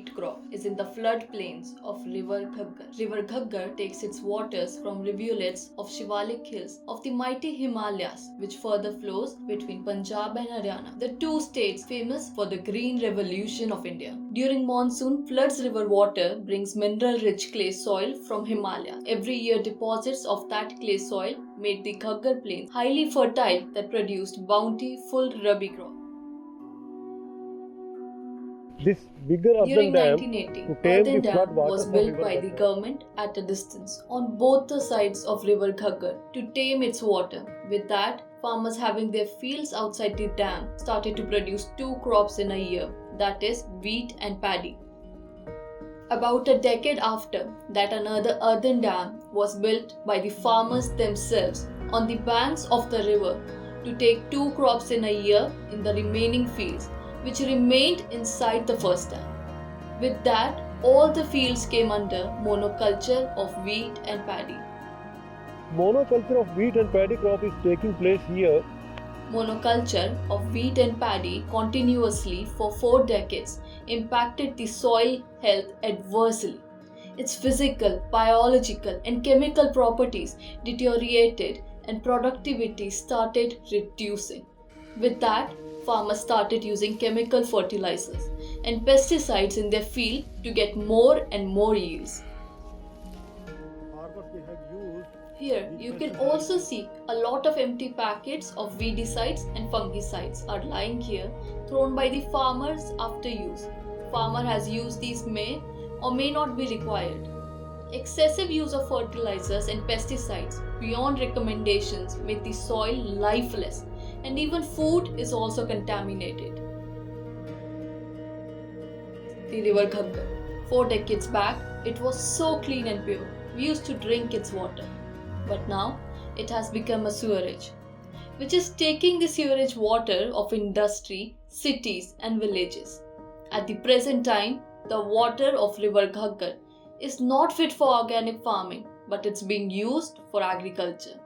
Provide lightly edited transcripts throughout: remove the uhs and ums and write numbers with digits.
wheat crop is in the floodplains of River Ghaggar. River Ghaggar takes its waters from rivulets of Shivalik hills of the mighty Himalayas, which further flows between Punjab and Haryana, the two states famous for the green revolution of India. During monsoon, floods river water brings mineral-rich clay soil from Himalaya. Every year, deposits of that clay soil made the Ghaggar plains highly fertile that produced bountiful rabi crop. This bigger earthen During dam 1980, to tame earthen the flood dam waters was of built river by the Ghaggar. government at a distance on both the sides of river Ghaggar to tame its water. With that, farmers having their fields outside the dam started to produce two crops in a year, that is, wheat and paddy. About a decade after that, another earthen dam was built by the farmers themselves on the banks of the river to take two crops in a year in the remaining fields, which remained inside the first dam. With that, all the fields came under monoculture of wheat and paddy. Monoculture of wheat and paddy crop is taking place here. Monoculture of wheat and paddy continuously for 4 decades impacted the soil health adversely. Its physical, biological, and chemical properties deteriorated and productivity started reducing. With that, farmers started using chemical fertilizers and pesticides in their field to get more and more yields. Farmers they have used Here, you can also see a lot of empty packets of weedicides and fungicides are lying here, thrown by the farmers after use. Farmer has used these may or may not be required. Excessive use of fertilizers and pesticides beyond recommendations made the soil lifeless, and even food is also contaminated. The river Ghaggar. 4 decades back, it was so clean and pure. We used to drink its water. But now, it has become a sewerage, which is taking the sewerage water of industry, cities and villages. At the present time, the water of river Ghaggar is not fit for organic farming, but it's being used for agriculture.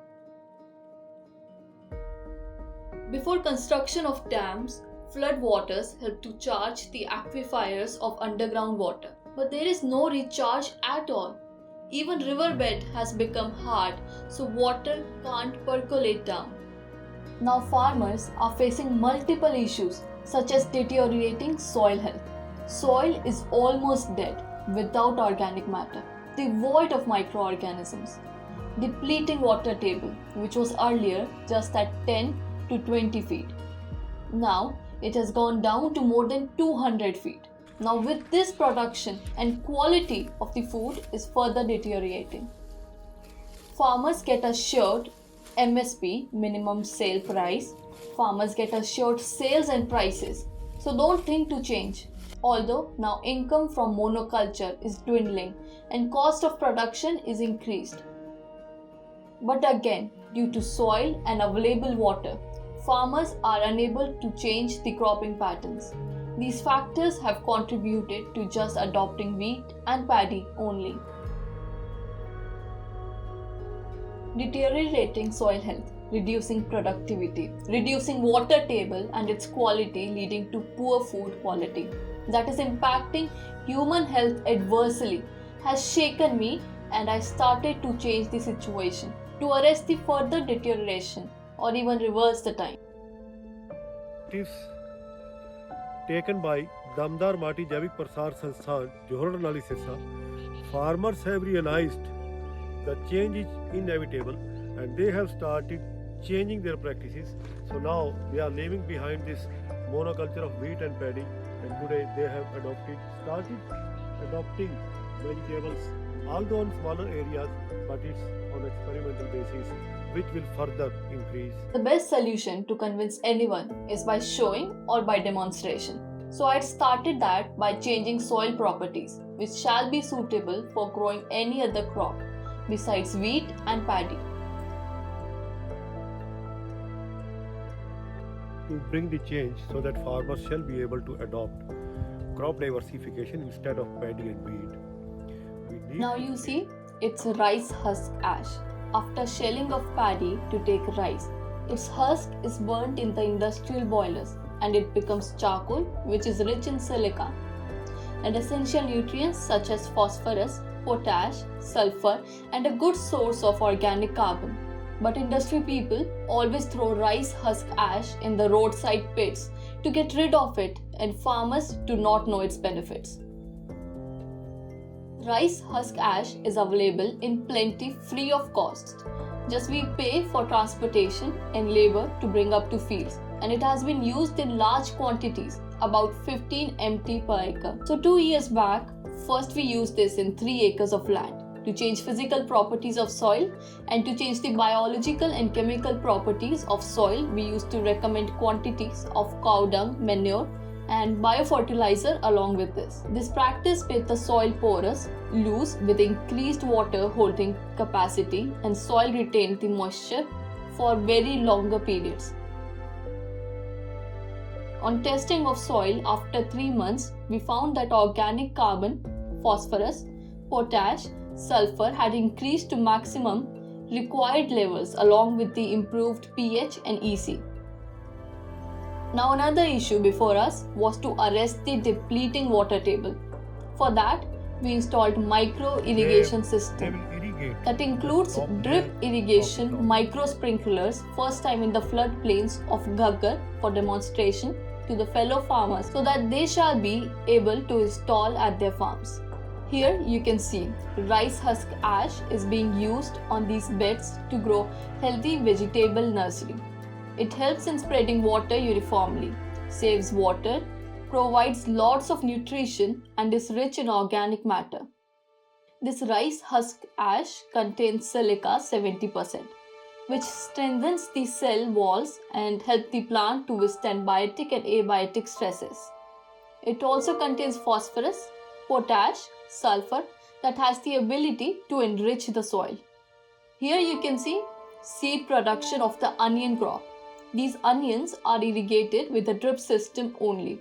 Before construction of dams, flood waters help to charge the aquifers of underground water. But there is no recharge at all. Even riverbed has become hard, so water can't percolate down. Now farmers are facing multiple issues such as deteriorating soil health. Soil is almost dead without organic matter, devoid of microorganisms. Depleting water table, which was earlier just at 10 to 20 feet. Now it has gone down to more than 200 feet. Now with this, production and quality of the food is further deteriorating. Farmers get assured MSP, minimum sale price. Farmers get assured sales and prices. So don't think to change. Although now income from monoculture is dwindling and cost of production is increased. But again, due to soil and available water, farmers are unable to change the cropping patterns. These factors have contributed to just adopting wheat and paddy only. Deteriorating soil health, reducing productivity, reducing water table and its quality, leading to poor food quality. That is impacting human health adversely, has shaken me, and I started to change the situation to arrest the further deterioration or even reverse the time. Tips taken by Damdar Mati Javik Prasar Sansthan, Johor Nali Sirsa. Farmers have realized the change is inevitable and they have started changing their practices. So now they are leaving behind this monoculture of wheat and paddy, and today they have started adopting vegetables, although on smaller areas, but it's on experimental basis, which will further increase. The best solution to convince anyone is by showing or by demonstration. So I started that by changing soil properties, which shall be suitable for growing any other crop besides wheat and paddy. To bring the change so that farmers shall be able to adopt crop diversification instead of paddy and wheat. Now you see, it's rice husk ash. After shelling of paddy to take rice, its husk is burnt in the industrial boilers and it becomes charcoal, which is rich in silica. and essential nutrients such as phosphorus, potash, sulfur, and a good source of organic carbon. But industry people always throw rice husk ash in the roadside pits to get rid of it, and farmers do not know its benefits. Rice husk ash is available in plenty free of cost. Just we pay for transportation and labor to bring up to fields, and it has been used in large quantities, about 15 mt per acre. So 2 years back, first we used this in 3 acres of land to change physical properties of soil, and to change the biological and chemical properties of soil, we used to recommend quantities of cow dung, manure, and biofertilizer along with this. This practice made the soil porous, loose with increased water holding capacity, and soil retained the moisture for very longer periods. On testing of soil after 3 months, we found that organic carbon, phosphorus, potash, sulfur had increased to maximum required levels along with the improved pH and EC. Now another issue before us was to arrest the depleting water table. For that, we installed micro irrigation system that includes drip irrigation micro sprinklers, first time in the floodplains of Ghaggar, for demonstration to the fellow farmers so that they shall be able to install at their farms. Here you can see rice husk ash is being used on these beds to grow healthy vegetable nursery. It helps in spreading water uniformly, saves water, provides lots of nutrition, and is rich in organic matter. This rice husk ash contains silica 70%, which strengthens the cell walls and helps the plant to withstand biotic and abiotic stresses. It also contains phosphorus, potash, sulfur that has the ability to enrich the soil. Here you can see seed production of the onion crop. These onions are irrigated with a drip system only.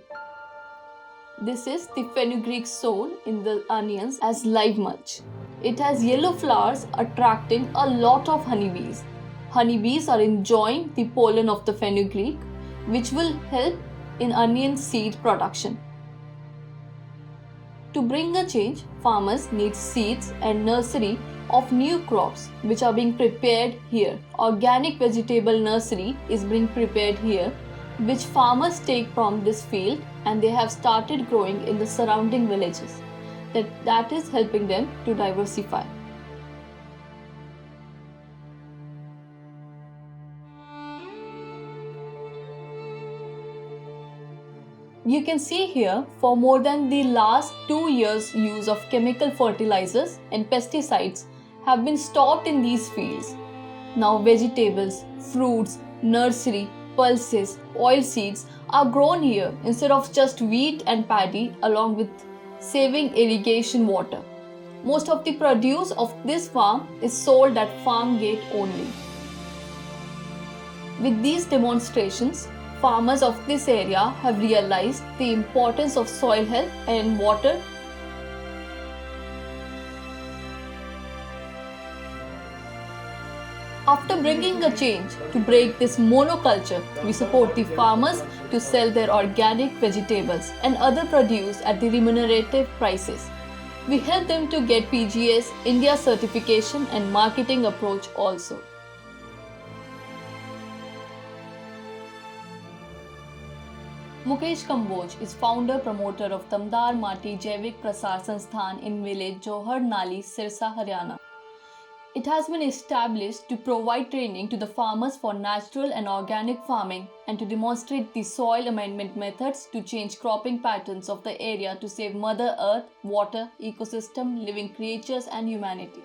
This is the fenugreek sown in the onions as live mulch. It has yellow flowers attracting a lot of honeybees. Honeybees are enjoying the pollen of the fenugreek, which will help in onion seed production. To bring a change, farmers need seeds and nursery of new crops which are being prepared here. Organic vegetable nursery is being prepared here, which farmers take from this field, and they have started growing in the surrounding villages. That is helping them to diversify. You can see here, for more than the last 2 years, use of chemical fertilizers and pesticides have been stopped in these fields. Now vegetables, fruits, nursery, pulses, oil seeds are grown here instead of just wheat and paddy, along with saving irrigation water. Most of the produce of this farm is sold at farm gate only. With these demonstrations, farmers of this area have realized the importance of soil health and water. After bringing a change to break this monoculture, we support the farmers to sell their organic vegetables and other produce at the remunerative prices. We help them to get PGS India certification and marketing approach also. Mukesh Kamboj is founder-promoter of Damdar Mati Jaivik Prasar Sansthan in village Johar Nali, Sirsa, Haryana. It has been established to provide training to the farmers for natural and organic farming and to demonstrate the soil amendment methods to change cropping patterns of the area to save Mother Earth, water, ecosystem, living creatures and humanity.